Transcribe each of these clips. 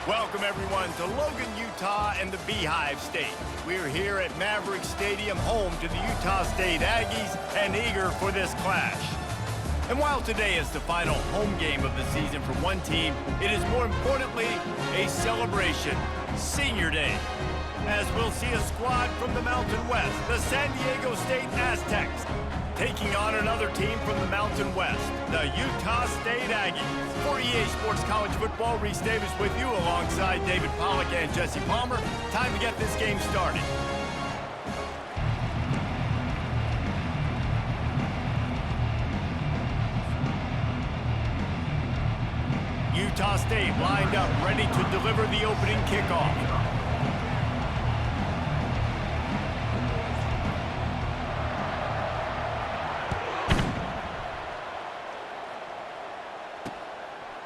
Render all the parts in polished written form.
Welcome, everyone, to Logan, Utah and the Beehive State. We're here at Maverick Stadium, home to the Utah State Aggies, and eager for this clash. And while today is the final home game of the season for one team, it is more importantly a celebration, Senior Day, as we'll see a squad from the Mountain West, the San Diego State Aztecs, taking on another team from the Mountain West, the Utah State Aggies. For EA Sports College Football, Reese Davis with you alongside David Pollack and Jesse Palmer. Time to get this game started. Utah State lined up, ready to deliver the opening kickoff.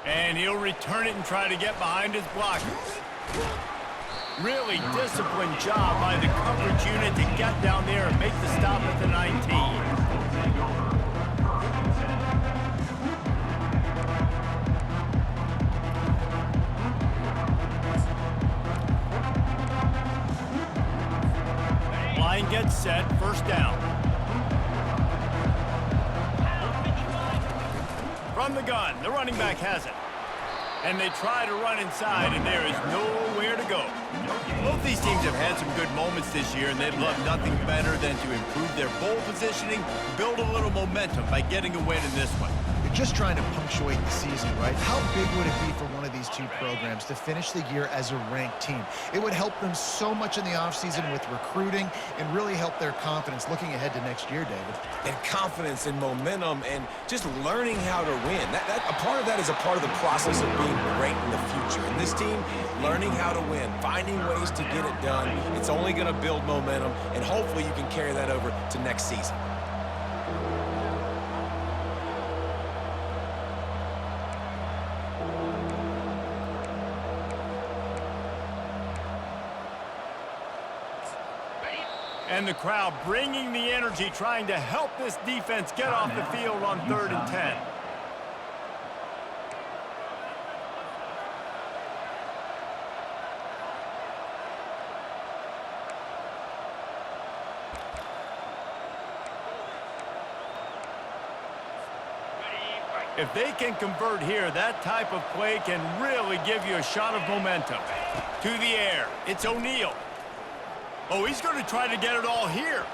And he'll return it and try to get behind his blockers. Really disciplined job by the coverage unit to get down there and make the stop at the 19. Line gets set, first down. From the gun, the running back has it. And they try to run inside, and there is nowhere to go. Both these teams have had some good moments this year, and they'd love nothing better than to improve their bowl positioning, build a little momentum by getting a win in this one. You're just trying to punctuate the season, right? How big would it be for one of these two programs to finish the year as a ranked team? It would help them so much in the offseason with recruiting and really help their confidence looking ahead to next year, David. And confidence and momentum and just learning how to win. A part of that is a part of the process of being great in the future. And this team, learning how to win, finding ways to get it done, it's only going to build momentum, and hopefully you can carry that over to next season. And the crowd bringing the energy, trying to help this defense get off the field on 3rd and 10. If they can convert here, that type of play can really give you a shot of momentum. To the air, it's O'Neal. Oh, he's going to try to get it all here.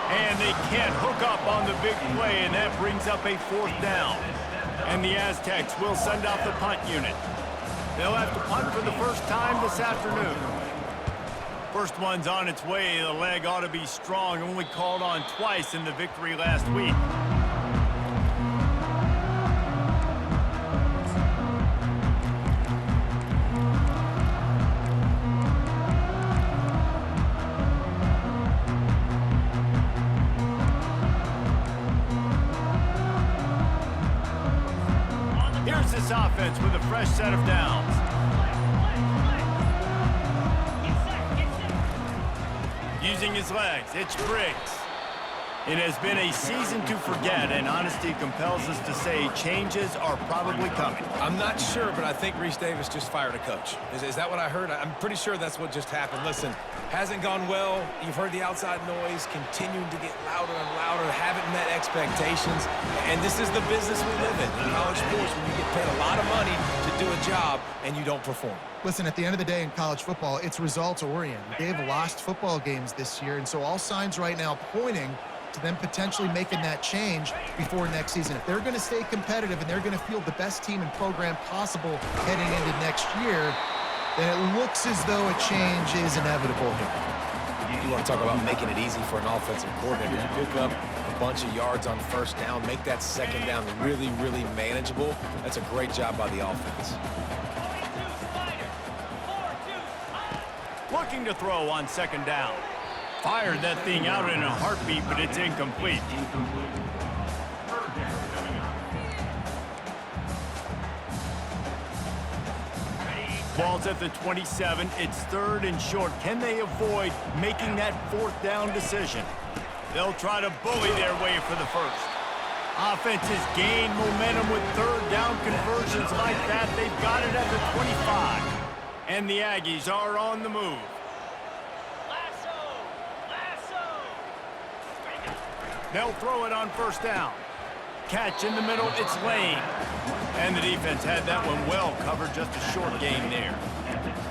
And they can't hook up on the big play, and that brings up a 4th down. And the Aztecs will send out the punt unit. They'll have to punt for the first time this afternoon. First one's on its way. The leg ought to be strong, only called on twice in the victory last week. This offense with a fresh set of downs. Using his legs, it's Briggs. It has been a season to forget, and honesty compels us to say changes are probably coming. I'm not sure, but I think Reese Davis just fired a coach. Is that what I heard? I'm pretty sure that's what just happened. Listen, hasn't gone well. You've heard the outside noise, continuing to get louder and louder, haven't met expectations. And this is the business we live in college sports, when you get paid a lot of money to do a job and you don't perform. Listen, at the end of the day in college football, it's results-oriented. They've lost football games this year, and so all signs right now pointing to them potentially making that change before next season. If they're going to stay competitive and they're going to field the best team and program possible heading into next year, then it looks as though a change is inevitable here. You want to talk about making it easy for an offensive coordinator. You pick up a bunch of yards on 1st down, make that 2nd down really, really manageable. That's a great job by the offense. Looking to throw on 2nd down. Fired that thing out in a heartbeat, but it's incomplete. Ball's at the 27. It's 3rd and short. Can they avoid making that 4th down decision? They'll try to bully their way for the first. Offenses gain momentum with third down conversions like that. They've got it at the 25. And the Aggies are on the move. They'll throw it on first down. Catch in the middle, it's Lane. And the defense had that one well covered, just a short gain there.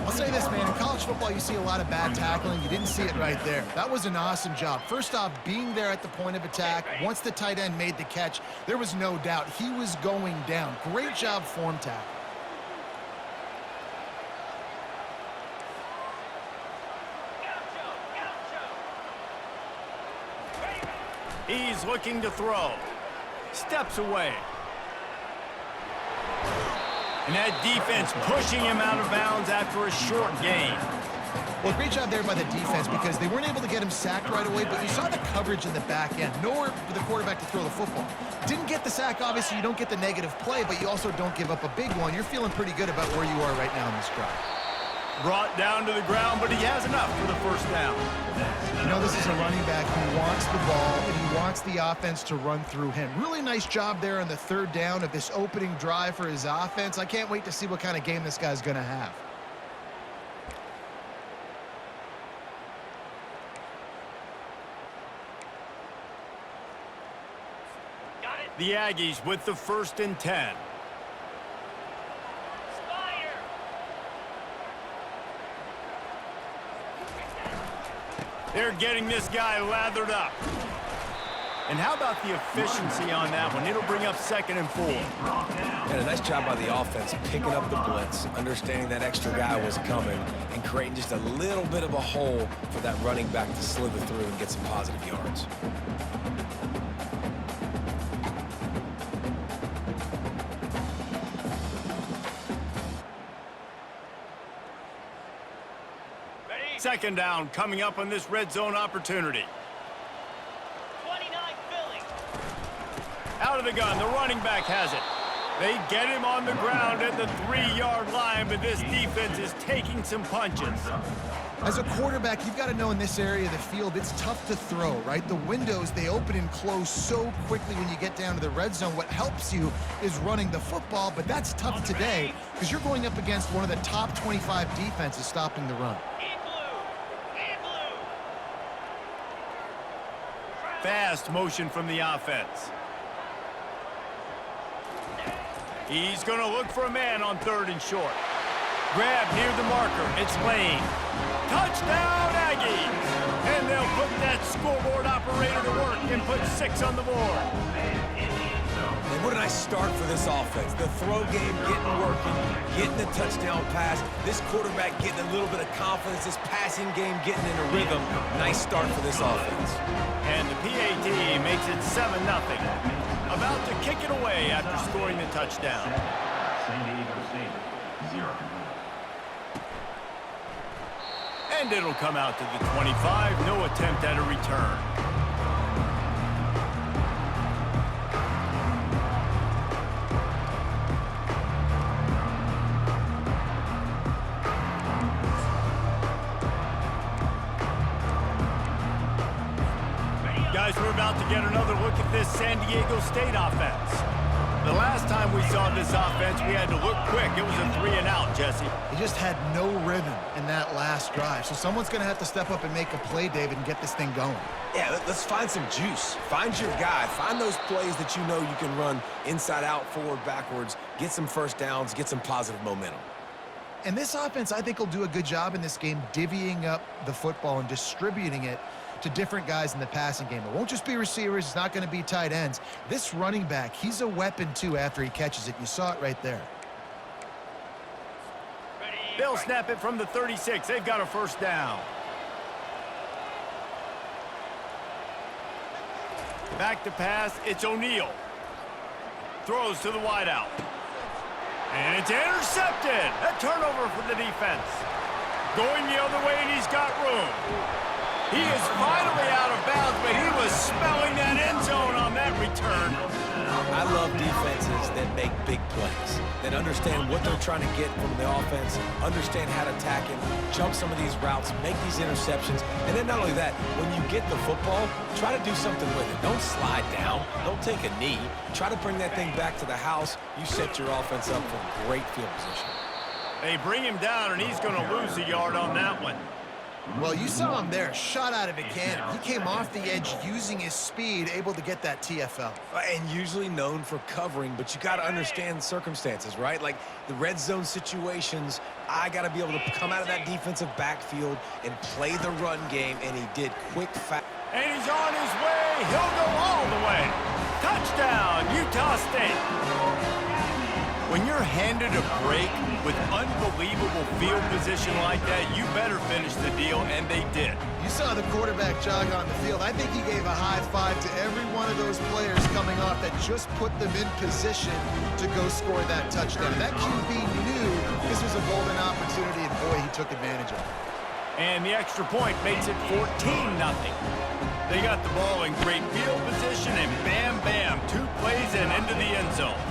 I'll say this, man, in college football, you see a lot of bad tackling. You didn't see it right there. That was an awesome job. First off, being there at the point of attack. Once the tight end made the catch, there was no doubt he was going down. Great job form tackle. He's looking to throw. Steps away. And that defense pushing him out of bounds after a short gain. Well, great job there by the defense because they weren't able to get him sacked right away, but you saw the coverage in the back end. Nowhere for the quarterback to throw the football. Didn't get the sack, obviously. You don't get the negative play, but you also don't give up a big one. You're feeling pretty good about where you are right now in this drive. Brought down to the ground, but he has enough for the first down. You know, this is a running back who wants the ball, and he wants the offense to run through him. Really nice job there on the third down of this opening drive for his offense. I can't wait to see what kind of game this guy's going to have. The Aggies with the 1st and 10. They're getting this guy lathered up. And how about the efficiency on that one? It'll bring up 2nd and 4. And a nice job by the offense picking up the blitz, understanding that extra guy was coming, and creating just a little bit of a hole for that running back to slither through and get some positive yards. Second down coming up on this red zone opportunity. 29 Philly. Out of the gun, the running back has it. They get him on the ground at the 3-yard line, but this defense is taking some punches. As a quarterback, you've got to know in this area of the field, it's tough to throw, right? The windows, they open and close so quickly when you get down to the red zone. What helps you is running the football, but that's tough today because you're going up against one of the top 25 defenses stopping the run. Fast motion from the offense. He's going to look for a man on 3rd and short. Grab near the marker. It's Lane. Touchdown, Aggies! And they'll put that scoreboard operator to work and put 6 on the board. And what a nice start for this offense. The throw game getting working, getting the touchdown pass. This quarterback getting a little bit of confidence. This passing game getting in a rhythm. Nice start for this offense. And the PAT makes it 7-0. About to kick it away after scoring the touchdown. San Diego State, 0. And it'll come out to the 25. No attempt at a return. Guys, we're about to get another look at this San Diego State offense. The last time we saw this offense, we had to look quick. It was a 3-and-out, Jesse. He just had no rhythm in that last drive. So someone's going to have to step up and make a play, David, and get this thing going. Yeah, let's find some juice. Find your guy. Find those plays that you know you can run inside out, forward, backwards, get some first downs, get some positive momentum. And this offense, I think, will do a good job in this game divvying up the football and distributing it to different guys in the passing game. It won't just be receivers. It's not going to be tight ends. This running back, he's a weapon, too, after he catches it. You saw it right there. They'll snap it from the 36. They've got a first down. Back to pass. It's O'Neal. Throws to the wideout. And it's intercepted. A turnover for the defense. Going the other way, and he's got room. He is finally out of bounds, but he was smelling that end zone on that return. I love defenses that make big plays, that understand what they're trying to get from the offense, understand how to attack it, jump some of these routes, make these interceptions, and then not only that, when you get the football, try to do something with it. Don't slide down. Don't take a knee. Try to bring that thing back to the house. You set your offense up for great field position. They bring him down, and he's going to lose a yard on that one. Well, you saw him there, shot out of a cannon. He came off the edge using his speed, able to get that TFL. And usually known for covering, but you got to understand circumstances, right? Like the red zone situations, I got to be able to come out of that defensive backfield and play the run game, and he did quick, fast. And he's on his way. He'll go all the way. Touchdown, Utah State. When you're handed a break with unbelievable field position like that, you better finish the deal, and they did. You saw the quarterback jog on the field. I think he gave a high five to every one of those players coming off that just put them in position to go score that touchdown. That QB knew this was a golden opportunity, and boy, he took advantage of it. And the extra point makes it 14-0. They got the ball in great field position, and bam, bam, 2 plays and into the end zone.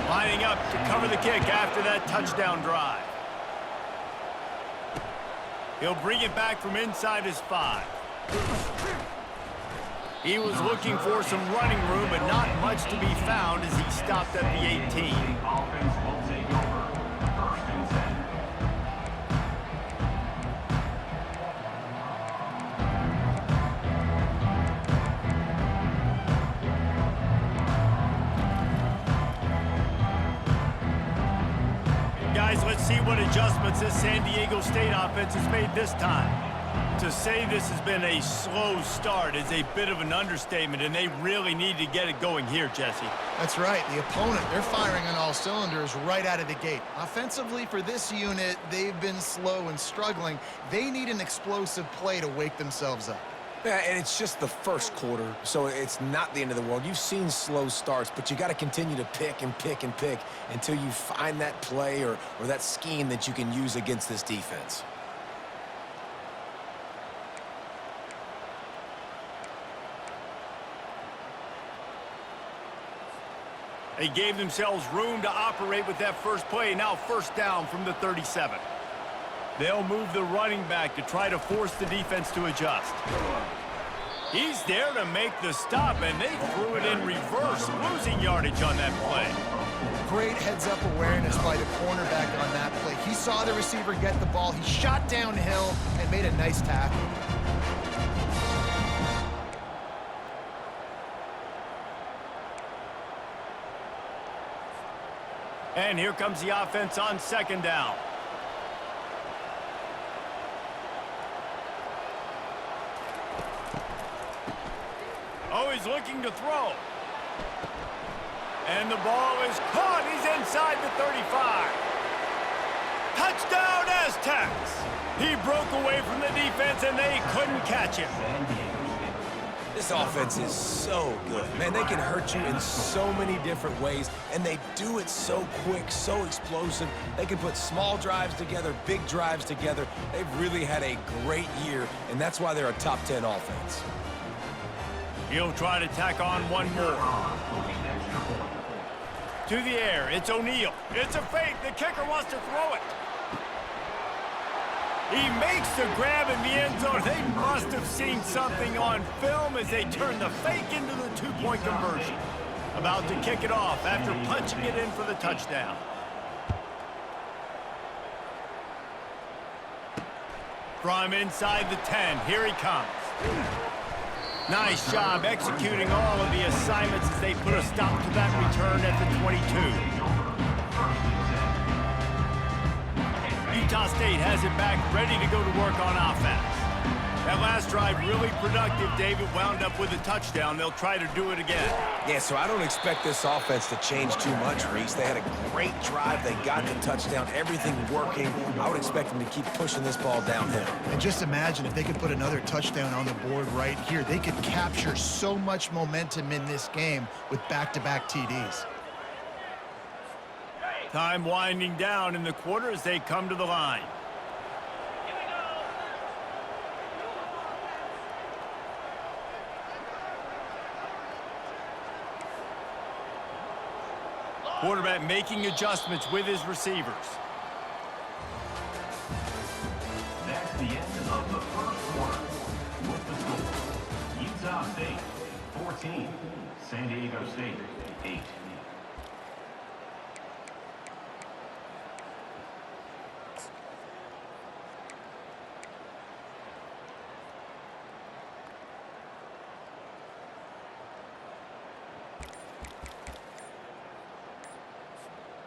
Lining up to cover the kick after that touchdown drive. He'll bring it back from inside his 5. He was looking for some running room, but not much to be found as he stopped at the 18. Offense will take over. First and 10. Guys, let's see what adjustments this San Diego State offense has made this time. To say this has been a slow start is a bit of an understatement, and they really need to get it going here, Jesse. That's right. The opponent, they're firing on all cylinders right out of the gate. Offensively, for this unit, they've been slow and struggling. They need an explosive play to wake themselves up. Yeah, and it's just the first quarter, so it's not the end of the world. You've seen slow starts, but you got to continue to pick and pick and pick until you find that play or that scheme that you can use against this defense. They gave themselves room to operate with that first play. Now first down from the 37. They'll move the running back to try to force the defense to adjust. He's there to make the stop, and they threw it in reverse, losing yardage on that play. Great heads-up awareness by the cornerback on that play. He saw the receiver get the ball. He shot downhill and made a nice tackle. And here comes the offense on second down. Oh, he's looking to throw. And the ball is caught. He's inside the 35. Touchdown, Aztecs! He broke away from the defense, and they couldn't catch him. This offense is so good. Man, they can hurt you in so many different ways, and they do it so quick, so explosive. They can put small drives together, big drives together. They've really had a great year, and that's why they're a top 10 offense. He'll try to tack on one more. To the air, it's O'Neal. It's a fake. The kicker wants to throw it. He makes the grab in the end zone. They must have seen something on film as they turn the fake into the two-point conversion. About to kick it off after punching it in for the touchdown. From inside the 10, here he comes. Nice job executing all of the assignments as they put a stop to that return at the 22. Utah State has it back, ready to go to work on offense. That last drive really productive. David wound up with a touchdown. They'll try to do it again. Yeah, so I don't expect this offense to change too much, Reese. They had a great drive. They got the touchdown. Everything working. I would expect them to keep pushing this ball downhill. And just imagine if they could put another touchdown on the board right here. They could capture so much momentum in this game with back-to-back TDs. Time winding down in the quarter as they come to the line. Quarterback making adjustments with his receivers. That's the end of the first quarter. With the score, Utah State 14, San Diego State 8.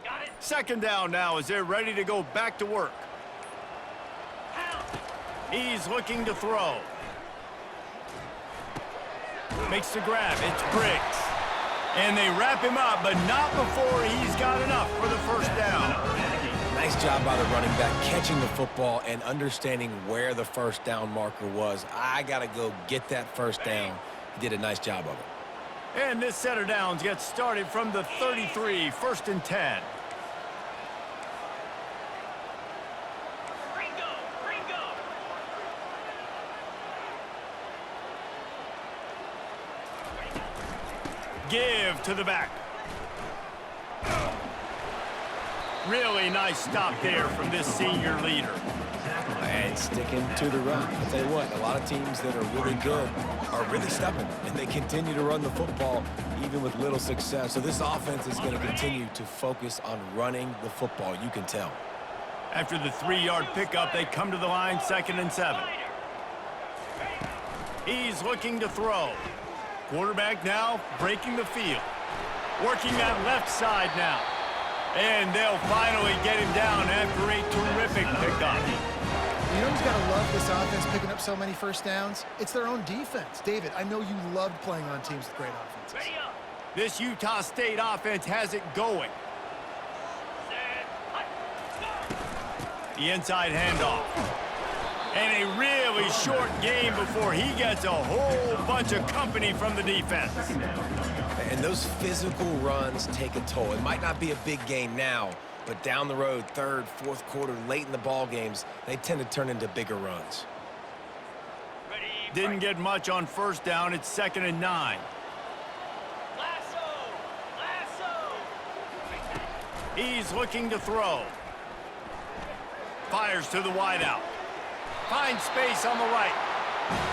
Got it. Second down now as they're ready to go back to work. He's looking to throw. Makes the grab. It's Briggs. And they wrap him up, but not before he's got enough for the first down. Nice job by the running back catching the football and understanding where the first down marker was. I got to go get that first down. He did a nice job of it. And this set of downs gets started from the 33, 1st and 10. Ringo. Ringo. Give to the back. Really nice stop there from this senior leader. And sticking to the run. I'll tell you what, a lot of teams that are really good are really stubborn, and they continue to run the football even with little success. So this offense is going to continue to focus on running the football. You can tell. After the 3-yard pickup, they come to the line, 2nd and 7. He's looking to throw. Quarterback now breaking the field. Working that left side now. And they'll finally get him down after a terrific pickup. You know who's got to love this offense picking up so many first downs? It's their own defense. David, I know you loved playing on teams with great offenses. Ready up. This Utah State offense has it going. Set. Hut. The inside handoff. And a really short game before he gets a whole bunch of company from the defense. And those physical runs take a toll. It might not be a big gain now, but down the road, 3rd, 4th quarter, late in the ball games, they tend to turn into bigger runs. Ready. Didn't get much on first down. It's 2nd and 9. Lasso. Lasso. He's looking to throw. Fires to the wideout. Finds space on the right.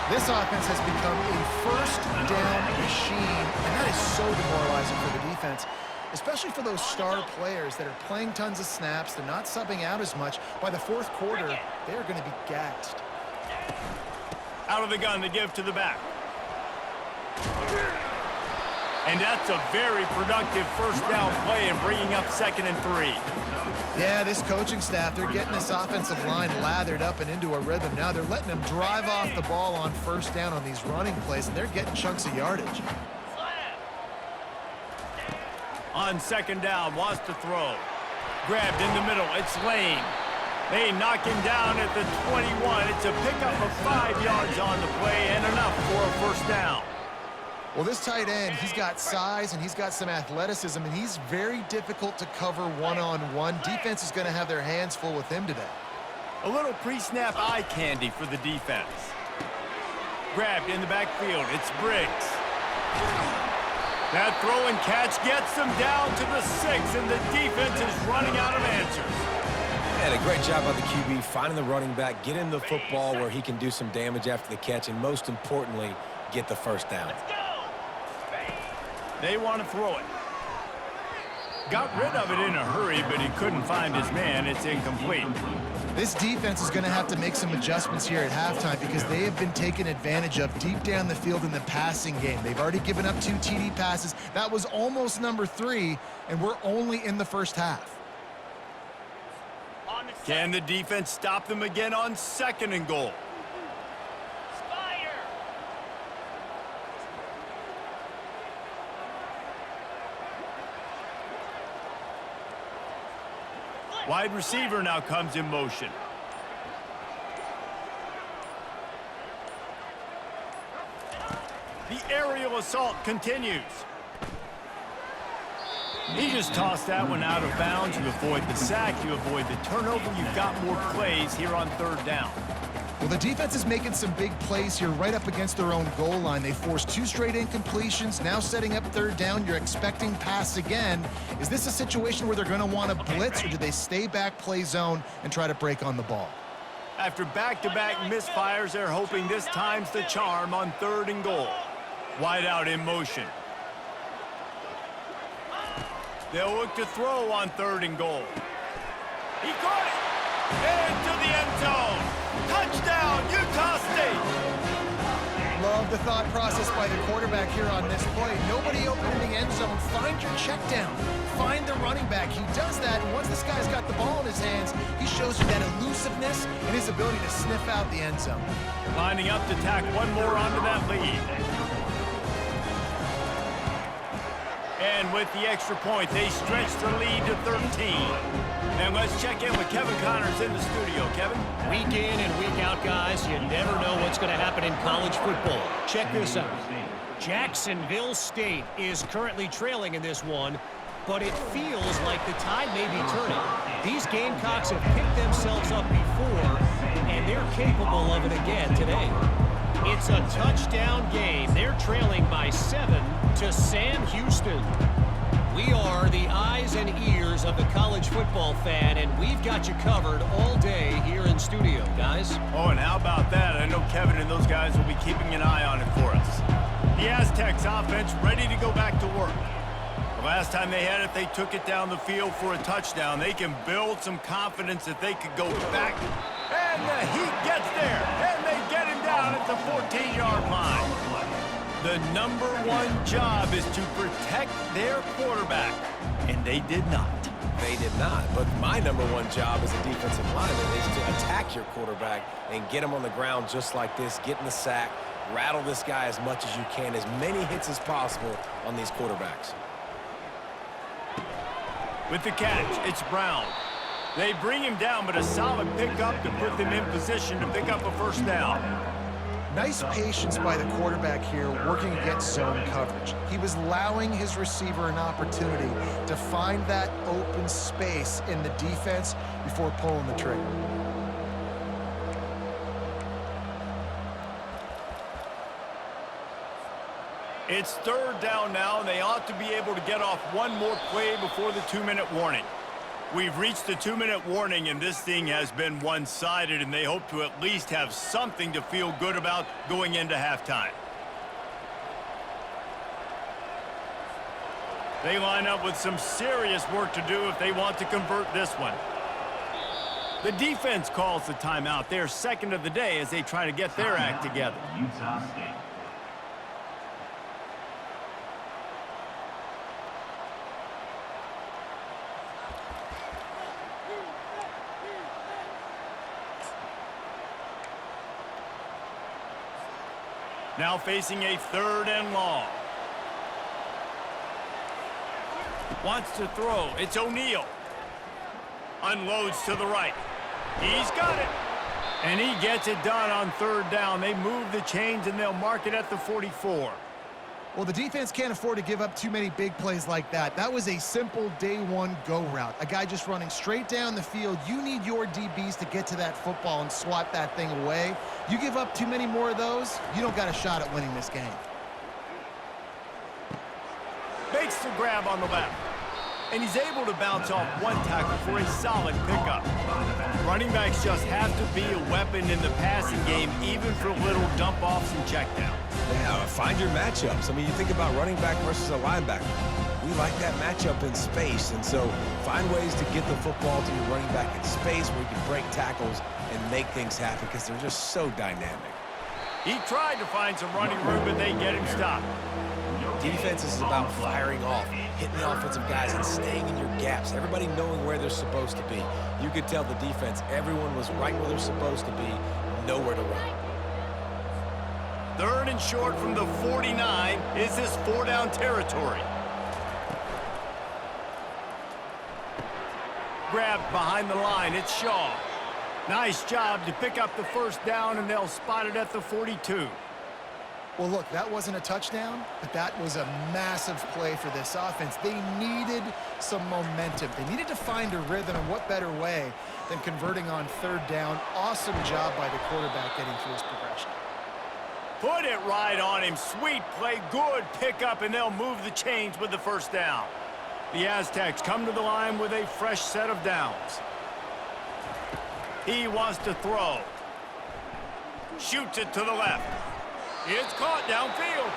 This offense has become a first down machine, and that is so demoralizing for the defense, especially for those star players that are playing tons of snaps. They're not subbing out as much. By the 4th quarter, they're going to be gassed. Out of the gun to give to the back. And that's a very productive first down play and bringing up 2nd and 3. Yeah, this coaching staff, they're getting this offensive line lathered up and into a rhythm. Now they're letting them drive off the ball on first down on these running plays, and they're getting chunks of yardage. On 2nd down, wants to throw. Grabbed in the middle. It's Lane. They knock him down at the 21. It's a pickup of 5 yards on the play and enough for a first down. Well, this tight end, he's got size and he's got some athleticism, and he's very difficult to cover one-on-one. Defense is going to have their hands full with him today. A little pre-snap eye candy for the defense. Grabbed in the backfield. It's Briggs. That throw and catch gets them down to the 6, and the defense is running out of answers. And a great job by the QB finding the running back, getting the football where he can do some damage after the catch, and most importantly, get the first down. They want to throw it. Got rid of it in a hurry, but he couldn't find his man. It's incomplete. This defense is going to have to make some adjustments here at halftime because they have been taken advantage of deep down the field in the passing game. They've already given up 2 TD passes. That was almost number 3, and we're only in the first half. Can the defense stop them again on 2nd and goal? Wide receiver now comes in motion. The aerial assault continues. He just tossed that one out of bounds. You avoid the sack, you avoid the turnover. You've got more plays here on 3rd down. Well, the defense is making some big plays here right up against their own goal line. They forced 2 straight incompletions, now setting up third down. You're expecting pass again. Is this a situation where they're going to want to blitz, or do they stay back, play zone, and try to break on the ball? After back-to-back misfires, they're hoping this time's the charm on 3rd and goal. Wide out in motion. They'll look to throw on 3rd and goal. He caught it! Into the end zone! Touchdown, Utah State! Love the thought process by the quarterback here on this play. Nobody open in the end zone. Find your check down. Find the running back. He does that, and once this guy's got the ball in his hands, he shows you that elusiveness and his ability to sniff out the end zone. Lining up to tack one more onto that lead. And with the extra point, they stretch the lead to 13. And let's check in with Kevin Connors in the studio. Kevin? Week in and week out, guys, you never know what's going to happen in college football. Check this out. Jacksonville State is currently trailing in this one, but it feels like the tide may be turning. These Gamecocks have picked themselves up before, and they're capable of it again today. It's a touchdown game. They're trailing by 7 to Sam Houston. We are the eyes and ears of the college football fan, and we've got you covered all day here in studio, guys. Oh, and how about that? I know Kevin and those guys will be keeping an eye on it for us. The Aztecs offense ready to go back to work. The last time they had it, they took it down the field for a touchdown. They can build some confidence that they could go back. And the Heat gets there, and they get him down at the 14-yard line. The #1 job is to protect their quarterback, and they did not. They did not, but my #1 job as a defensive lineman is to attack your quarterback and get him on the ground just like this, get in the sack, rattle this guy as much as you can, as many hits as possible on these quarterbacks. With the catch, it's Brown. They bring him down, but a solid pickup to put them in position to pick up a first down. Nice patience by the quarterback here working against zone coverage. He was allowing his receiver an opportunity to find that open space in the defense before pulling the trigger. It's 3rd down now, and they ought to be able to get off one more play before the 2-minute warning. We've reached the 2-minute warning, and this thing has been one-sided, and they hope to at least have something to feel good about going into halftime. They line up with some serious work to do if they want to convert this one. The defense calls the timeout. They're second of the day as they try to get their act together. Utah State. Now facing a 3rd and long. Wants to throw. It's O'Neal. Unloads to the right. He's got it. And he gets it done on 3rd down. They move the chains, and they'll mark it at the 44. Well, the defense can't afford to give up too many big plays like that. That was a simple day one go route. A guy just running straight down the field. You need your DBs to get to that football and swat that thing away. You give up too many more of those, you don't got a shot at winning this game. Makes the grab on the left. And he's able to bounce off one tackle for a solid pickup. Running backs just have to be a weapon in the passing game, even for little dump-offs and checkdowns. Yeah, find your matchups. I mean, you think about running back versus a linebacker. We like that matchup in space, and so find ways to get the football to your running back in space where you can break tackles and make things happen because they're just so dynamic. He tried to find some running room, but they get him stopped. Defense is about firing off, hitting the offensive guys, and staying in your gaps. Everybody knowing where they're supposed to be. You could tell the defense, everyone was right where they're supposed to be, nowhere to run. 3rd and short from the 49. Is this 4-down territory? Grabbed behind the line. It's Shaw. Nice job to pick up the first down, and they'll spot it at the 42. Well, look, that wasn't a touchdown, but that was a massive play for this offense. They needed some momentum. They needed to find a rhythm, and what better way than converting on third down. Awesome job by the quarterback getting through his progression. Put it right on him. Sweet play, good pickup, and they'll move the chains with the first down. The Aztecs come to the line with a fresh set of downs. He wants to throw. Shoots it to the left. It's caught downfield.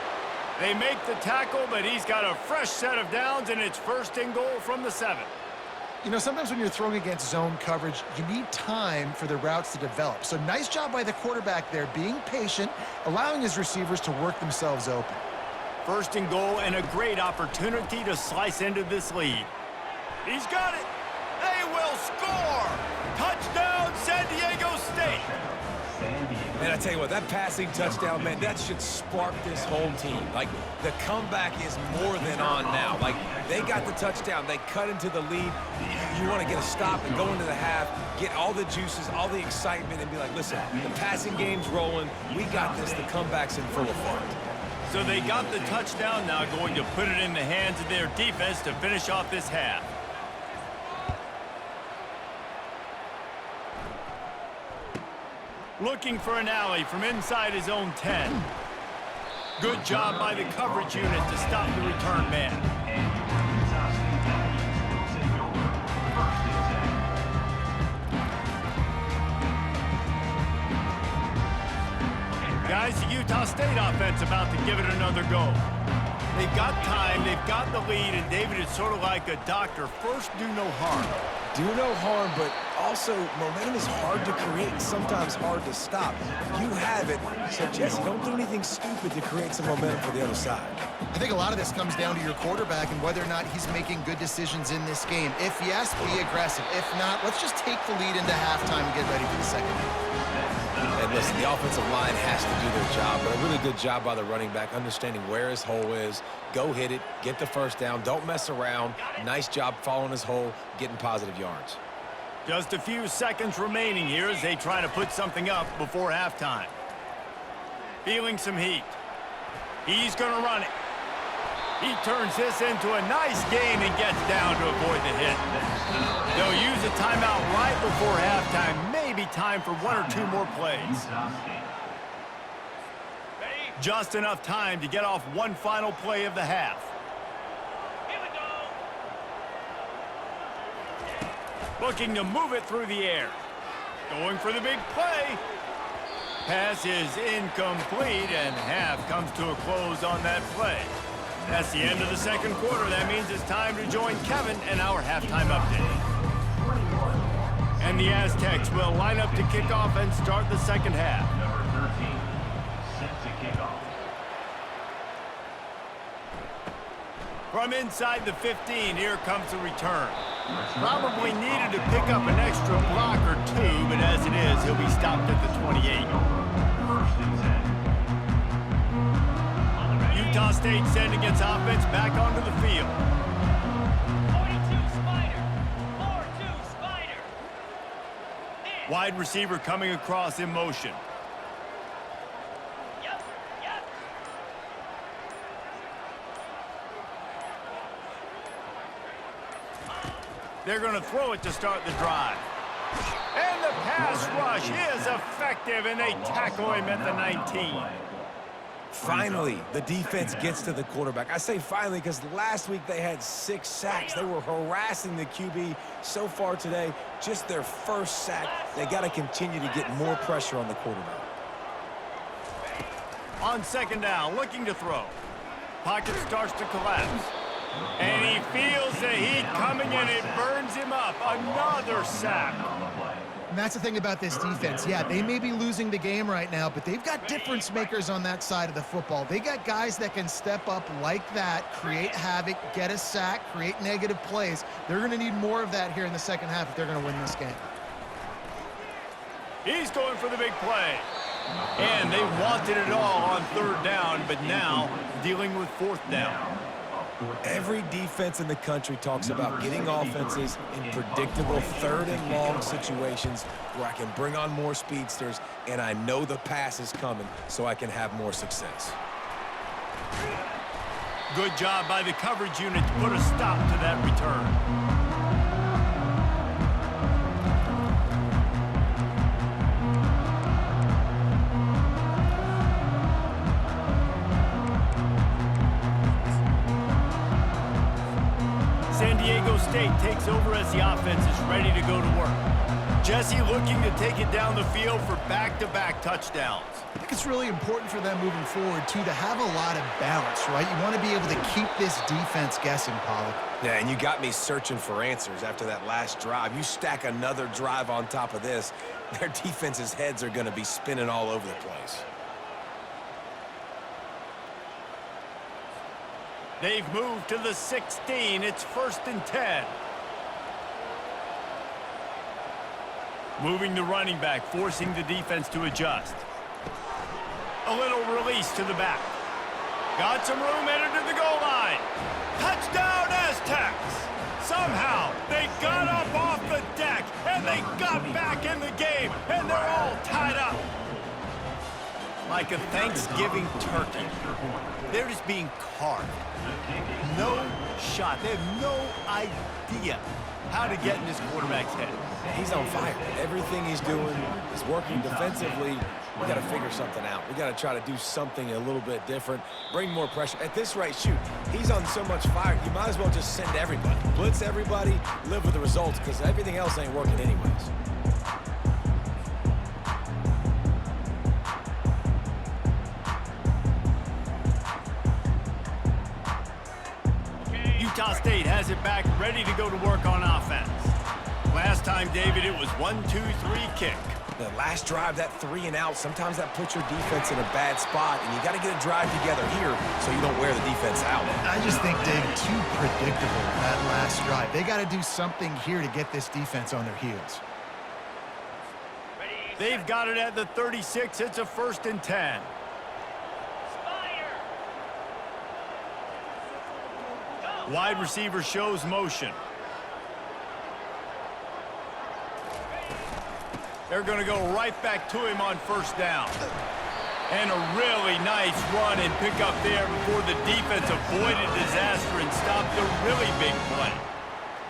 They make the tackle, but he's got a fresh set of downs, and it's first and goal from the 7. You know, sometimes when you're throwing against zone coverage, you need time for the routes to develop. So nice job by the quarterback there, being patient, allowing his receivers to work themselves open. First and goal, and a great opportunity to slice into this lead. He's got it. They will score. Touchdown, San Diego State. Man, I tell you what, that passing touchdown, man, that should spark this whole team. Like, the comeback is more than on now. Like, they got the touchdown. They cut into the lead. You want to get a stop and go into the half, get all the juices, all the excitement, and be like, listen, the passing game's rolling. We got this. The comeback's in full effect. So they got the touchdown, now going to put it in the hands of their defense to finish off this half. Looking for an alley from inside his own 10. Good job by the coverage unit to stop the return man. Guys, the Utah State offense about to give it another go. They've got time, they've got the lead, and David, it's sort of like a doctor. First, do no harm. Do no harm, but also momentum is hard to create, sometimes hard to stop. You have it, so Jesse, don't do anything stupid to create some momentum for the other side. I think a lot of this comes down to your quarterback and whether or not he's making good decisions in this game. If yes, be aggressive. If not, let's just take the lead into halftime and get ready for the second half. And listen, the offensive line has to do their job, but a really good job by the running back, understanding where his hole is. Go hit it, get the first down, don't mess around. Nice job following his hole, getting positive yards. Just a few seconds remaining here as they try to put something up before halftime. Feeling some heat. He's going to run it. He turns this into a nice gain and gets down to avoid the hit. They'll use a timeout right before halftime. Maybe time for one or two more plays. Just enough time to get off one final play of the half. Here we go. Looking to move it through the air. Going for the big play. Pass is incomplete, and half comes to a close on that play. That's the end of the second quarter. That means it's time to join Kevin and our halftime update. And the Aztecs will line up to kick off and start the second half. Number 13, set to kick off. From inside the 15, here comes the return. Probably needed to pick up an extra block or two, but as it is, he'll be stopped at the 28. First and 10. Utah State sending its offense back onto the field. 42 Spider. 4-2 Spider. Wide receiver coming across in motion. Yep. They're going to throw it to start the drive. And the pass rush is effective, and they tackle him at the 19. Finally, the defense gets to the quarterback. I say finally because last week they had 6 sacks. They were harassing the QB so far today. Just their first sack. They got to continue to get more pressure on the quarterback. On second down, looking to throw. Pocket starts to collapse. And he feels the heat coming, and it burns him up. Another sack. And that's the thing about this defense. Yeah, they may be losing the game right now, but they've got difference makers on that side of the football. They got guys that can step up like that, create havoc, get a sack, create negative plays. They're going to need more of that here in the second half if they're going to win this game. He's going for the big play. And they wanted it all on third down, but now dealing with fourth down. Every defense in the country talks about getting offenses in predictable third and long situations where I can bring on more speedsters and I know the pass is coming so I can have more success. Good job by the coverage unit to put a stop to that return. San Diego State takes over as the offense is ready to go to work. Jesse looking to take it down the field for back-to-back touchdowns. I think it's really important for them moving forward, too, to have a lot of balance, right? You want to be able to keep this defense guessing, Pollard. Yeah, and you got me searching for answers after that last drive. You stack another drive on top of this, their defense's heads are going to be spinning all over the place. They've moved to the 16. It's 1st and 10. Moving the running back, forcing the defense to adjust. A little release to the back. Got some room, entered to the goal line. Touchdown, Aztecs! Somehow, they got up off the deck, and they got back in the game, and they're all tied up. Like a Thanksgiving turkey. They're just being carved. No shot. They have no idea how to get in this quarterback's head. He's on fire. Everything he's doing is working defensively. We got to figure something out. We got to try to do something a little bit different, bring more pressure. At this rate, shoot, he's on so much fire, you might as well just send everybody. Blitz everybody, live with the results, because everything else ain't working anyways. Utah State has it back, ready to go to work on offense. Last time, David, it was 1-2-3 kick. The last drive, that 3 and out, sometimes that puts your defense in a bad spot, and you got to get a drive together here so you don't wear the defense out. I just think, David, too predictable, that last drive. They got to do something here to get this defense on their heels. They've got it at the 36. It's a 1st and 10. Wide receiver shows motion. They're going to go right back to him on 1st down. And a really nice run and pick up there before the defense avoided disaster and stopped a really big play.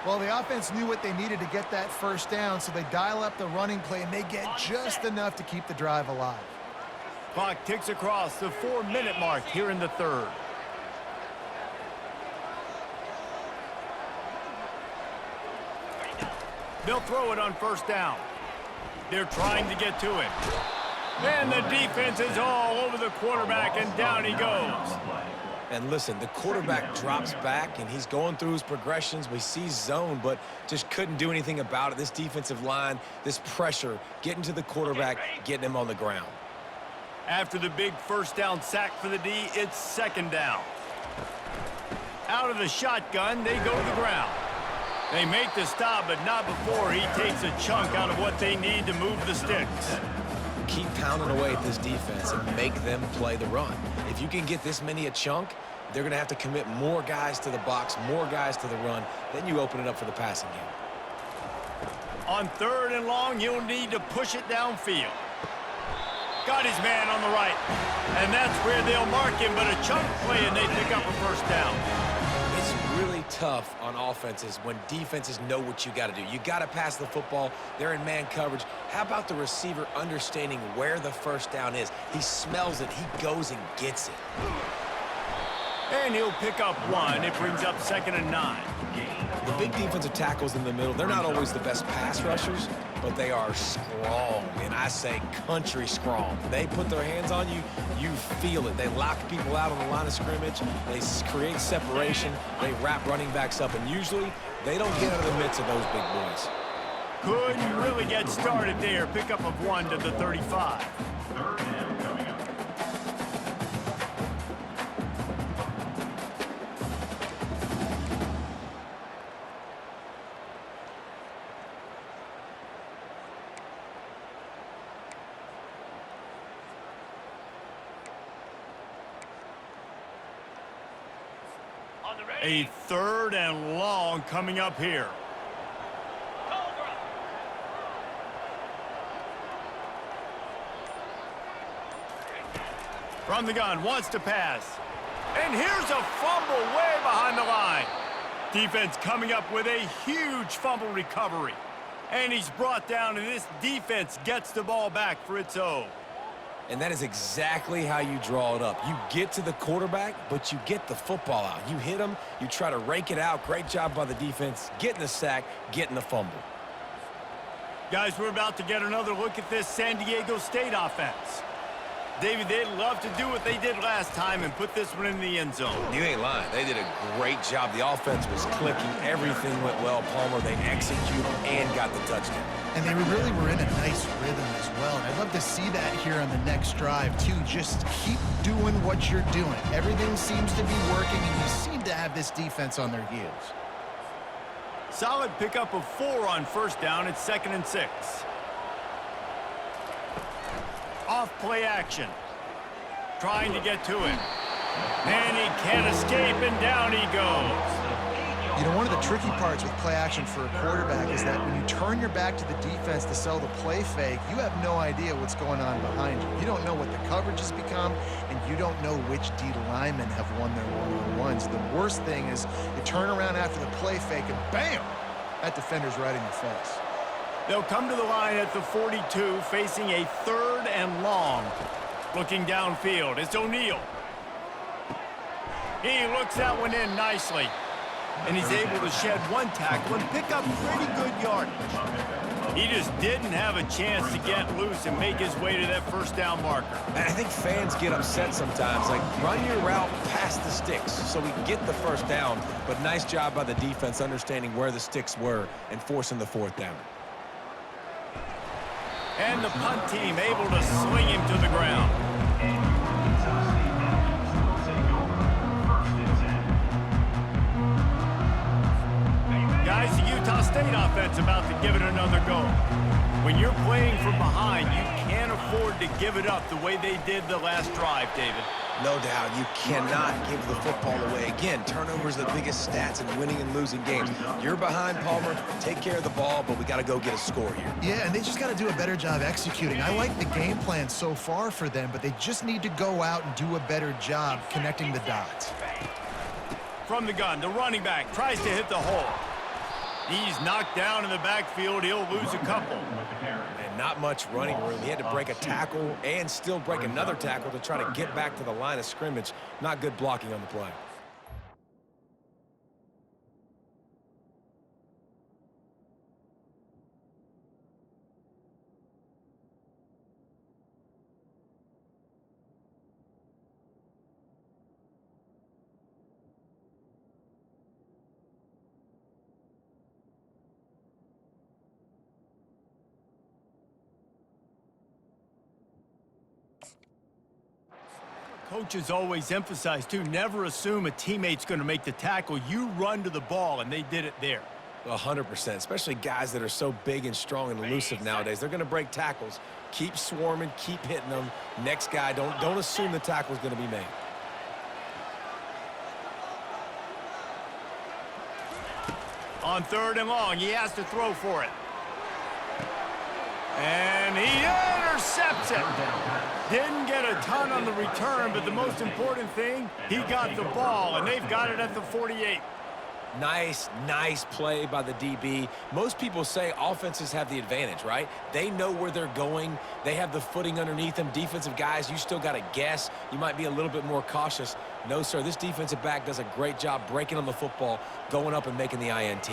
Well, the offense knew what they needed to get that 1st down, so they dial up the running play, and they get just enough to keep the drive alive. Clock ticks across the 4-minute mark here in the 3rd. They'll throw it on 1st down. They're trying to get to him. And the defense is all over the quarterback, and down he goes. And listen, the quarterback drops back, and he's going through his progressions. We see zone, but just couldn't do anything about it. This defensive line, this pressure, getting to the quarterback, getting him on the ground. After the big 1st down sack for the D, it's 2nd down. Out of the shotgun, they go to the ground. They make the stop, but not before he takes a chunk out of what they need to move the sticks. Keep pounding away at this defense and make them play the run. If you can get this many a chunk, they're going to have to commit more guys to the box, more guys to the run. Then you open it up for the passing game. On 3rd and long, he'll need to push it downfield. Got his man on the right. And that's where they'll mark him, but a chunk play, and they pick up a 1st down. It's really tough on offenses when defenses know what you got to do. You got to pass the football. They're in man coverage. How about the receiver understanding where the 1st down is? He smells it. He goes and gets it. And he'll pick up 1. It brings up 2nd and 9. The big defensive tackles in the middle, they're not always the best pass rushers, but they are strong, and I say country strong. They put their hands on you, you feel it. They lock people out on the line of scrimmage. They create separation. They wrap running backs up, and usually they don't get out of the midst of those big boys. Couldn't really get started there. Pickup of 1 to the 35. 3rd down coming up. A 3rd and long coming up here. From the gun, wants to pass. And here's a fumble way behind the line. Defense coming up with a huge fumble recovery. And he's brought down, and this defense gets the ball back for its own. And that is exactly how you draw it up. You get to the quarterback, but you get the football out. You hit him, you try to rake it out. Great job by the defense, getting the sack, getting the fumble. Guys, we're about to get another look at this San Diego State offense. David, they'd love to do what they did last time and put this one in the end zone. You ain't lying. They did a great job. The offense was clicking. Everything went well. Palmer, they executed and got the touchdown. And they really were in a nice rhythm as well. And I'd love to see that here on the next drive, too. Just keep doing what you're doing. Everything seems to be working, and you seem to have this defense on their heels. Solid pickup of 4 on first down. It's 2nd and 6. Off play action. Trying to get to him. And he can't escape, and down he goes. You know, one of the tricky parts with play action for a quarterback is that when you turn your back to the defense to sell the play fake, you have no idea what's going on behind you. You don't know what the coverage has become, and you don't know which D linemen have won their one-on-ones. The worst thing is you turn around after the play fake, and bam! That defender's right in your face. They'll come to the line at the 42, facing a 3rd and long. Looking downfield, it's O'Neal. He looks that one in nicely. And he's able to shed 1 tackle and pick up pretty good yardage. He just didn't have a chance to get loose and make his way to that first down marker. And I think fans get upset sometimes. Like, run your route past the sticks so we get the first down. But nice job by the defense understanding where the sticks were and forcing the 4th down. And the punt team able to swing him to the ground. Guys, the Utah State offense about to give it another go. When you're playing from behind, you can't afford to give it up the way they did the last drive, David. No doubt, you cannot give the football away. Again, turnovers are the biggest stats in winning and losing games. You're behind, Palmer. Take care of the ball, but we got to go get a score here. Yeah, and they just got to do a better job executing. I like the game plan so far for them, but they just need to go out and do a better job connecting the dots. From the gun, the running back tries to hit the hole. He's knocked down in the backfield. He'll lose a couple. And not much running room. He had to break a tackle and still break another tackle to try to get back to the line of scrimmage. Not good blocking on the play. Coaches always emphasize, too, never assume a teammate's going to make the tackle. You run to the ball, and they did it there. 100%, especially guys that are so big and strong and elusive nowadays. They're going to break tackles. Keep swarming, keep hitting them. Next guy, don't assume the tackle's going to be made. On 3rd and long, he has to throw for it. And he intercepts it. Didn't get a ton on the return, but the most important thing, he got the ball, and they've got it at the 48. Nice play by the DB. Most people say offenses have the advantage, right? They know where they're going. They have the footing underneath them. Defensive guys, you still got to guess. You might be a little bit more cautious. No, sir, this defensive back does a great job breaking on the football, going up and making the INT.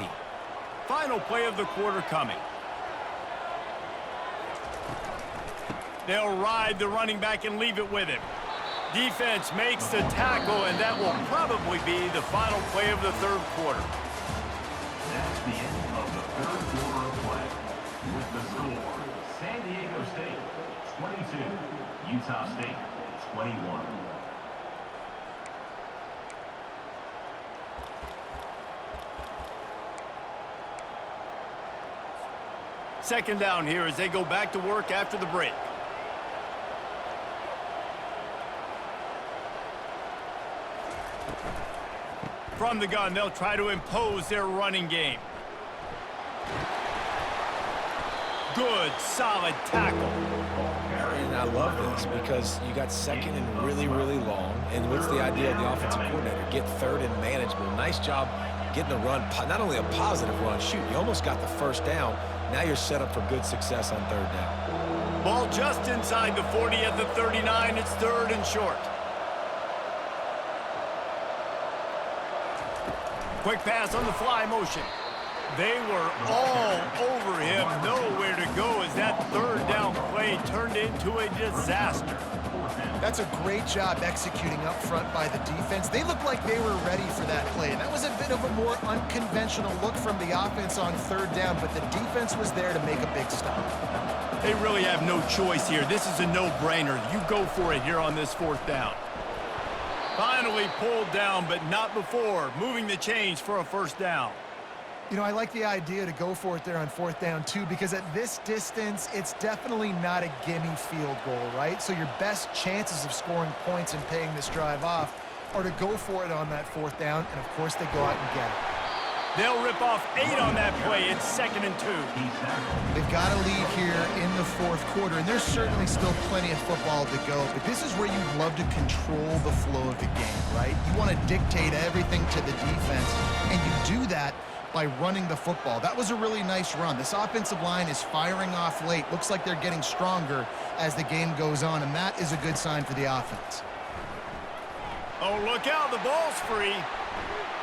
Final play of the quarter coming. They'll ride the running back and leave it with him. Defense makes the tackle, and that will probably be the final play of the 3rd quarter. That's the end of the 3rd quarter of play. With the score, San Diego State 22, Utah State 21. Second down here as they go back to work after the break. From the gun, they'll try to impose their running game. Good, solid tackle. And I love this because you got second and really, really long. And what's the idea of the offensive coordinator? Get third and manageable. Nice job getting the run, not only a positive run, shoot, you almost got the first down. Now you're set up for good success on third down. Ball just inside the 40 at the 39. It's third and short. Quick pass on the fly motion. They were all over him. Nowhere to go as that third down play turned into a disaster. That's a great job executing up front by the defense. They looked like they were ready for that play, and that was a bit of a more unconventional look from the offense on third down, but the defense was there to make a big stop. They really have no choice here. This is a no-brainer. You go for it here on this fourth down. Finally pulled down, but not before. Moving the chains for a first down. You know, I like the idea to go for it there on fourth down, too, because at this distance, it's definitely not a gimme field goal, right? So your best chances of scoring points and paying this drive off are to go for it on that fourth down, and, of course, they go out and get it. They'll rip off 8 on that play. It's 2nd and 2. They've got a lead here in the fourth quarter, and there's certainly still plenty of football to go, but this is where you'd love to control the flow of the game, right? You want to dictate everything to the defense, and you do that by running the football. That was a really nice run. This offensive line is firing off late. Looks like they're getting stronger as the game goes on, and that is a good sign for the offense. Oh, look out. The ball's free.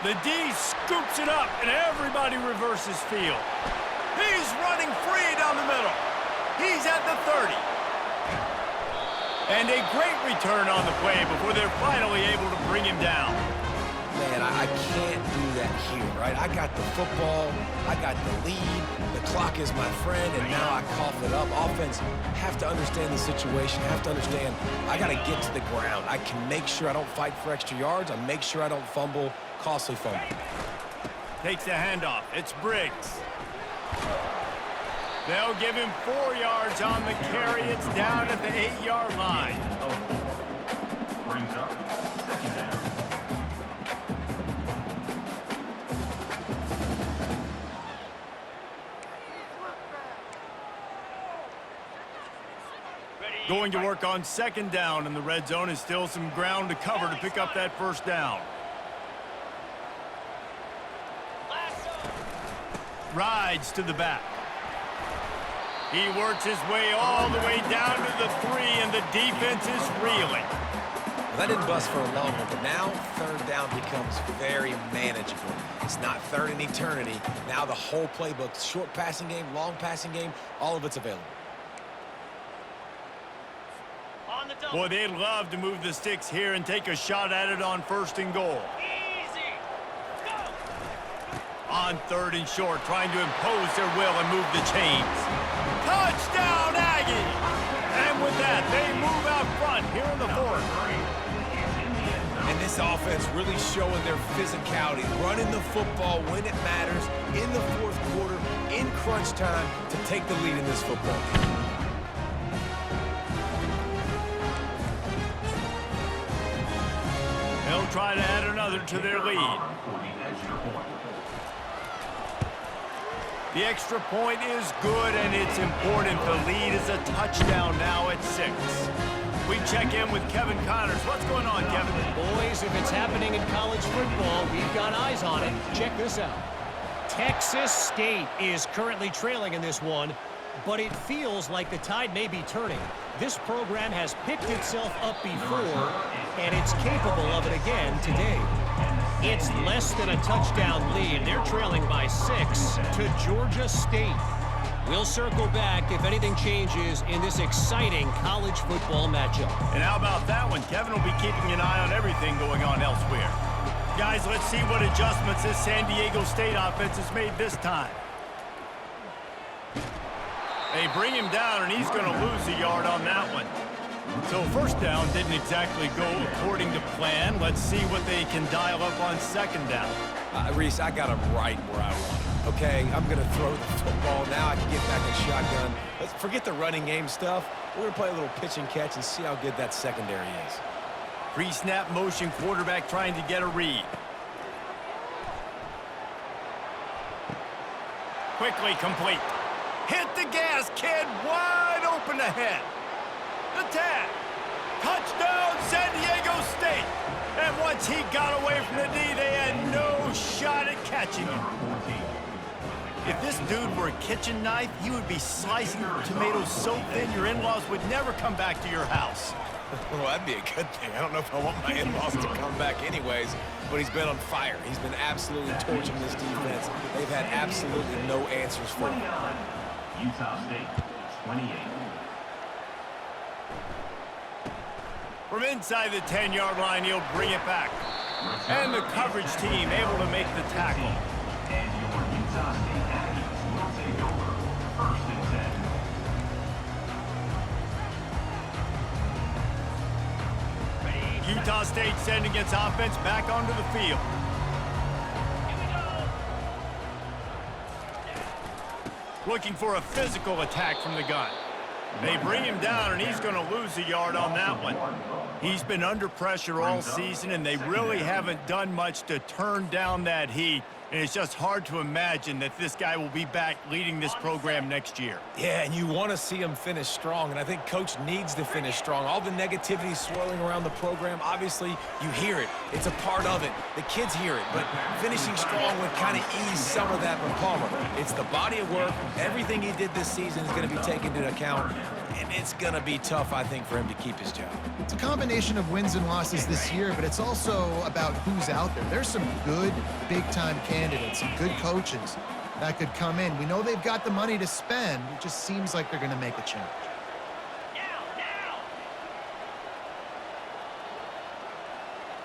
The D scoops it up, and everybody reverses field. He's running free down the middle. He's at the 30. And a great return on the play before they're finally able to bring him down. Man, I can't do that here, right? I got the football, I got the lead, the clock is my friend, and now I cough it up. Offense have to understand the situation, have to understand I got to get to the ground. I can make sure I don't fight for extra yards. I make sure I don't fumble, costly fumble. Takes the handoff. It's Briggs. They'll give him 4 yards on the carry. It's down at the 8-yard line. Brings up second down. Going to work on 2nd down, and the red zone is still some ground to cover to pick up that first down. Rides to the back. He works his way all the way down to the 3, and the defense is reeling. Well, that didn't bust for a long one, but now third down becomes very manageable. It's not third in eternity. Now the whole playbook, short passing game, long passing game, all of it's available. Boy, they'd love to move the sticks here and take a shot at it on 1st and goal. Easy. Go. On 3rd and short, trying to impose their will and move the chains. Touchdown, Aggies! And with that, they move out front here in the 4th. And this offense really showing their physicality, running the football when it matters, in the 4th quarter, in crunch time, to take the lead in this football game. They'll try to add another to their lead. The extra point is good, and it's important. The lead is a touchdown now at 6. We check in with Kevin Connors. What's going on, Kevin? Boys, if it's happening in college football, we've got eyes on it. Check this out. Texas State is currently trailing in this one, but it feels like the tide may be turning. This program has picked itself up before, and it's capable of it again today. It's less than a touchdown lead. They're trailing by 6 to Georgia State. We'll circle back if anything changes in this exciting college football matchup. And how about that one? Kevin will be keeping an eye on everything going on elsewhere. Guys, let's see what adjustments this San Diego State offense has made this time. They bring him down, and he's going to lose a yard on that one. So 1st down didn't exactly go according to plan. Let's see what they can dial up on 2nd down. Reese, I got him right where I want him, okay? I'm going to throw the football. Now I can get back in shotgun. Let's forget the running game stuff. We're going to play a little pitch and catch and see how good that secondary is. Pre-snap motion, quarterback trying to get a read. Quickly complete. Hit the gas, kid. Wide open ahead. The tag. Touchdown, San Diego State. And once he got away from the D, they had no shot at catching him. If this dude were a kitchen knife, he would be slicing tomatoes so thin your in-laws would never come back to your house. Well, that'd be a good thing. I don't know if I want my in-laws to come back anyways, but he's been on fire. He's been absolutely torching this defense. They've had absolutely no answers for him. Utah State, 28. From inside the 10-yard line, he'll bring it back. And the coverage team able to make the tackle. And your Utah State Aggies will take over 1st and 10. Utah State sending its offense back onto the field. Looking for a physical attack from the gun. They bring him down, and he's going to lose a yard on that one. He's been under pressure all season, and they really haven't done much to turn down that heat. And it's just hard to imagine that this guy will be back leading this program next year. Yeah, and you want to see him finish strong, and I think Coach needs to finish strong. All the negativity swirling around the program, obviously, you hear it. It's a part of it. The kids hear it, but finishing strong would kind of ease some of that from Palmer. It's the body of work. Everything he did this season is going to be taken into account, and it's going to be tough, I think, for him to keep his job. It's a combination of wins and losses this year, but it's also about who's out there. There's some good big-time candidates, some good coaches that could come in. We know they've got the money to spend. It just seems like they're going to make a change.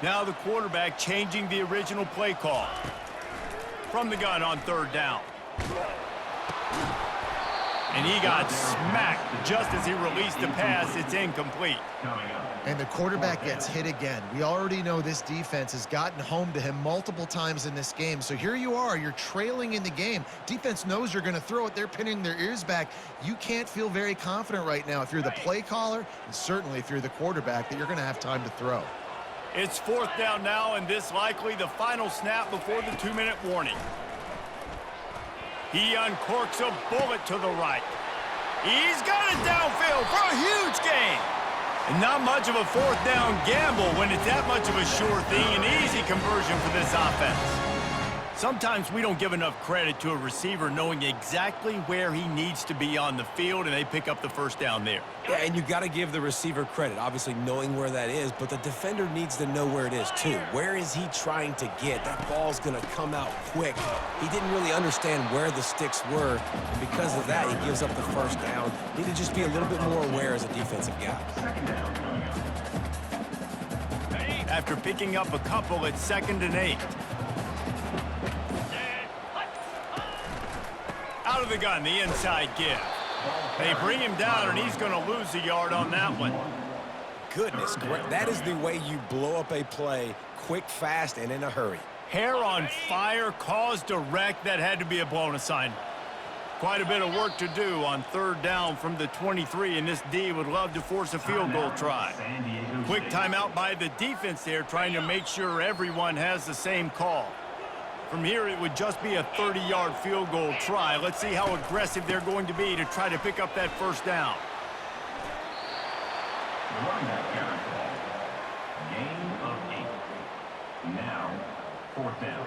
Now the quarterback changing the original play call. From the gun on 3rd down. And he got smacked just as he released the pass. It's incomplete. And the quarterback gets hit again. We already know this defense has gotten home to him multiple times in this game. So here you are, you're trailing in the game. Defense knows you're going to throw it. They're pinning their ears back. You can't feel very confident right now if you're the play caller, and certainly if you're the quarterback, that you're going to have time to throw. It's 4th down now, and this likely the final snap before the 2-minute warning. He uncorks a bullet to the right. He's got it downfield for a huge gain. And not much of a 4th down gamble when it's that much of a sure thing, an easy conversion for this offense. Sometimes we don't give enough credit to a receiver knowing exactly where he needs to be on the field, and they pick up the 1st down there. Yeah, and you got to give the receiver credit, obviously knowing where that is, but the defender needs to know where it is too. Where is he trying to get? That ball's going to come out quick. He didn't really understand where the sticks were, and because of that, he gives up the 1st down. Need to just be a little bit more aware as a defensive guy. After picking up a couple, it's 2nd and 8. Out of the gun, the inside give. They bring him down, and he's going to lose a yard on that one. Goodness, that is the way you blow up a play quick, fast, and in a hurry. Hair on fire, caused a wreck. That had to be a blown assignment. Quite a bit of work to do on 3rd down from the 23, and this D would love to force a field goal try. Quick timeout by the defense there, trying to make sure everyone has the same call. From here, it would just be a 30-yard field goal try. Let's see how aggressive they're going to be to try to pick up that 1st down. Running back carry call. Gain of 8. Now, 4th down.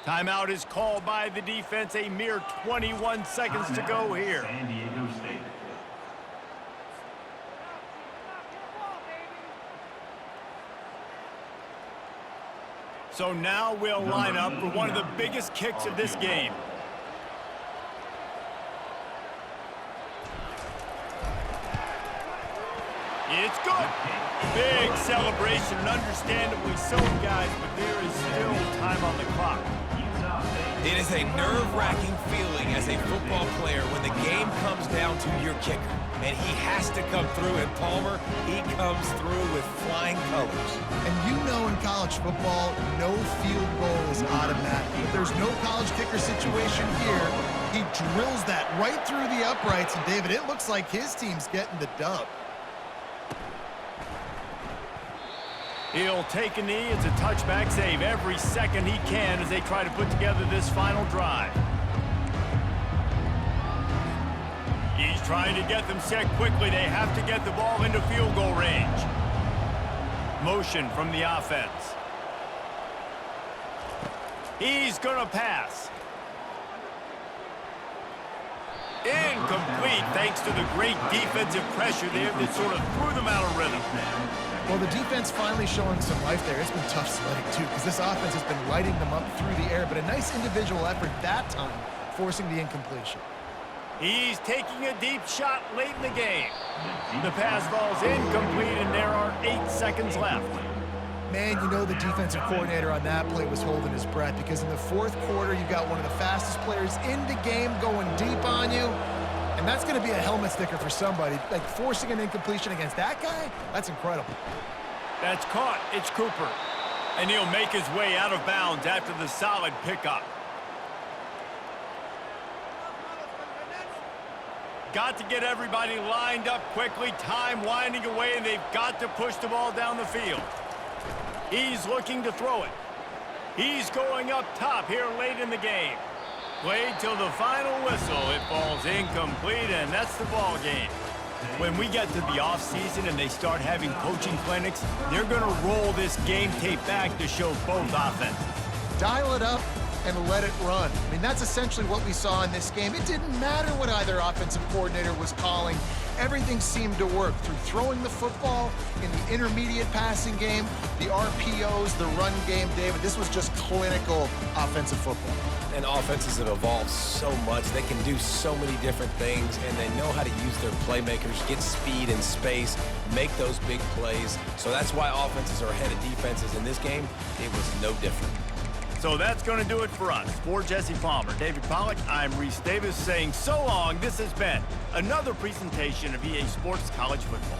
Timeout is called by the defense. A mere 21 seconds to go here. San Diego State. So now we'll line up for one of the biggest kicks of this game. It's good. Big celebration, and understandably so, guys, but there is still time on the clock. It is a nerve-wracking feeling as a football player when the game comes down to your kicker. And he has to come through, and Palmer, he comes through with flying colors. And you know in college football, no field goal is automatic. But there's no college kicker situation here. He drills that right through the uprights, and David, it looks like his team's getting the dub. He'll take a knee. It's a touchback save every second he can as they try to put together this final drive. He's trying to get them set quickly. They have to get the ball into field goal range. Motion from the offense. He's going to pass. Incomplete thanks to the great defensive pressure there that sort of threw them out of rhythm. Well, the defense finally showing some life there. It's been tough sledding, too, because this offense has been lighting them up through the air, but a nice individual effort that time, forcing the incompletion. He's taking a deep shot late in the game. The pass falls incomplete, and there are 8 seconds left. Man, you know the defensive coordinator on that play was holding his breath, because in the fourth quarter, you've got one of the fastest players in the game going deep on you, and that's going to be a helmet sticker for somebody. Like, forcing an incompletion against that guy, that's incredible. That's caught. It's Cooper. And he'll make his way out of bounds after the solid pickup. Got to get everybody lined up quickly. Time winding away, and they've got to push the ball down the field. He's looking to throw it. He's going up top here late in the game. Played till the final whistle. It falls incomplete, and that's the ball game. When we get to the offseason and they start having coaching clinics, they're going to roll this game tape back to show both offenses. Dial it up and let it run. I mean, that's essentially what we saw in this game. It didn't matter what either offensive coordinator was calling. Everything seemed to work through throwing the football in the intermediate passing game, the RPOs, the run game. David, this was just clinical offensive football. And offenses have evolved so much. They can do so many different things, and they know how to use their playmakers, get speed and space, make those big plays. So that's why offenses are ahead of defenses. In this game, it was no different. So that's going to do it for us. For Jesse Palmer, David Pollack, I'm Reese Davis saying so long. This has been another presentation of EA Sports College Football.